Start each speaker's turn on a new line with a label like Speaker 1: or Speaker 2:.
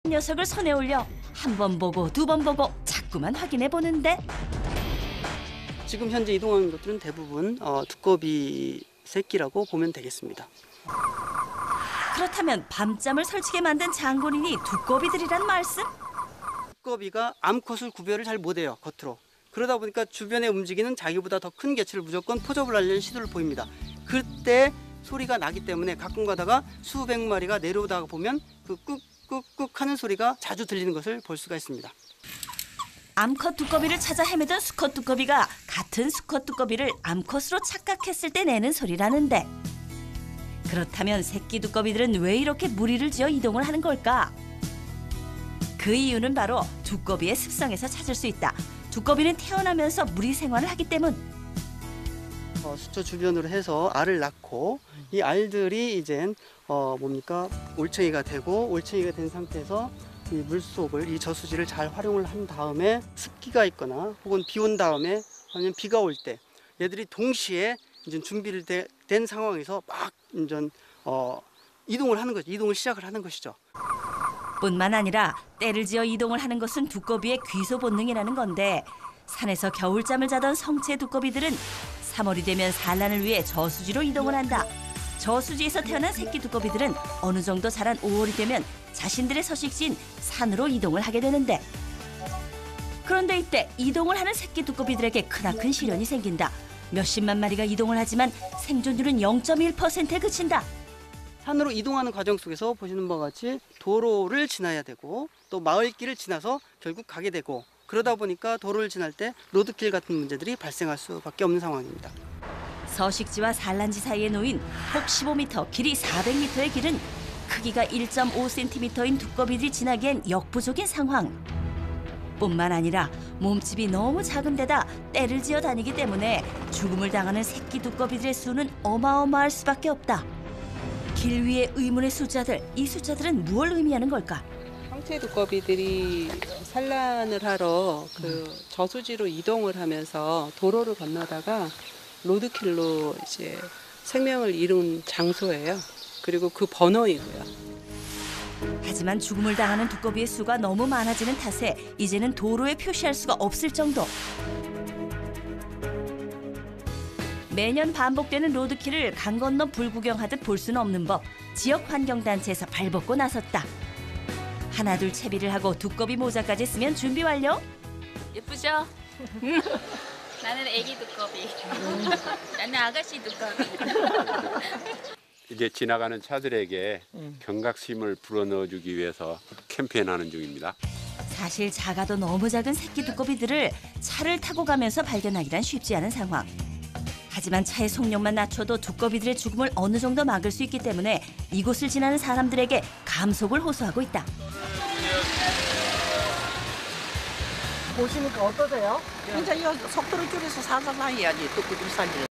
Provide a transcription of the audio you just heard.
Speaker 1: 녀석을 손에 올려 한 번 보고 두 번 보고 자꾸만 확인해 보는데
Speaker 2: 지금 현재 이동하는 것들은 대부분 두꺼비 새끼라고 보면 되겠습니다.
Speaker 1: 그렇다면 밤잠을 설치게 만든 장본인이 두꺼비들이란 말씀?
Speaker 2: 두꺼비가 암컷을 구별을 잘 못해요, 겉으로. 그러다 보니까 주변에 움직이는 자기보다 더 큰 개체를 무조건 포접을 하려는 시도를 보입니다. 그때 소리가 나기 때문에 가끔 가다가 수백 마리가 내려오다가 보면 그 꾹꾹꾹 하는 소리가 자주 들리는 것을 볼 수가 있습니다.
Speaker 1: 암컷 두꺼비를 찾아 헤매던 수컷 두꺼비가 같은 수컷 두꺼비를 암컷으로 착각했을 때 내는 소리라는데 그렇다면 새끼 두꺼비들은 왜 이렇게 무리를 지어 이동을 하는 걸까? 그 이유는 바로 두꺼비의 습성에서 찾을 수 있다. 두꺼비는 태어나면서 무리 생활을 하기 때문.
Speaker 2: 수초 주변으로 해서 알을 낳고 이 알들이 이젠 올챙이가 되고 올챙이가 된 상태에서 이 물속을 이 저수지를 잘 활용을 한 다음에 습기가 있거나 혹은 비 온 다음에 아니면 비가 올 때 얘들이 동시에 이제 준비를 된 상황에서 막 이제 이동을 하는 거죠. 이동을 시작을 하는 것이죠.
Speaker 1: 뿐만 아니라 때를 지어 이동을 하는 것은 두꺼비의 귀소 본능이라는 건데 산에서 겨울잠을 자던 성체 두꺼비들은 3월이 되면 산란을 위해 저수지로 이동을 한다. 저수지에서 태어난 새끼 두꺼비들은 어느 정도 자란 5월이 되면 자신들의 서식지인 산으로 이동을 하게 되는데 그런데 이때 이동을 하는 새끼 두꺼비들에게 크나큰 시련이 생긴다. 몇십만 마리가 이동을 하지만 생존율은 0.1%에 그친다.
Speaker 2: 산으로 이동하는 과정 속에서 보시는 바와 같이 도로를 지나야 되고 또 마을길을 지나서 결국 가게 되고 그러다 보니까 도로를 지날 때 로드킬 같은 문제들이 발생할 수밖에 없는 상황입니다.
Speaker 1: 서식지와 산란지 사이에 놓인 폭 15m, 길이 400m의 길은 크기가 1.5cm인 두꺼비들이 지나기엔 역부족인 상황. 뿐만 아니라 몸집이 너무 작은 데다 때를 지어 다니기 때문에 죽음을 당하는 새끼 두꺼비들의 수는 어마어마할 수밖에 없다. 길 위의 의문의 숫자들, 이 숫자들은 무엇을 의미하는 걸까?
Speaker 3: 성체 두꺼비들이 산란을 하러 그 저수지로 이동을 하면서 도로를 건너다가 로드킬로 이제 생명을 잃은 장소예요. 그리고 그 번호이고요.
Speaker 1: 하지만 죽음을 당하는 두꺼비의 수가 너무 많아지는 탓에 이제는 도로에 표시할 수가 없을 정도. 매년 반복되는 로드킬을 강 건너 불구경하듯 볼 수는 없는 법. 지역환경단체에서 발벗고 나섰다. 하나둘 채비를 하고 두꺼비 모자까지 쓰면 준비 완료?
Speaker 4: 예쁘죠? 나는 애기 두꺼비. 나는 아가씨 두꺼비.
Speaker 5: 이제 지나가는 차들에게 경각심을 불어넣어주기 위해서 캠페인하는 중입니다.
Speaker 1: 사실 작아도 너무 작은 새끼 두꺼비들을 차를 타고 가면서 발견하기란 쉽지 않은 상황. 하지만 차의 속력만 낮춰도 두꺼비들의 죽음을 어느 정도 막을 수 있기 때문에 이곳을 지나는 사람들에게 감속을 호소하고 있다.
Speaker 6: 보시니까 어떠세요?
Speaker 7: 진짜 이 속도를 줄여서 사사사 해야지 또 그들 살리는.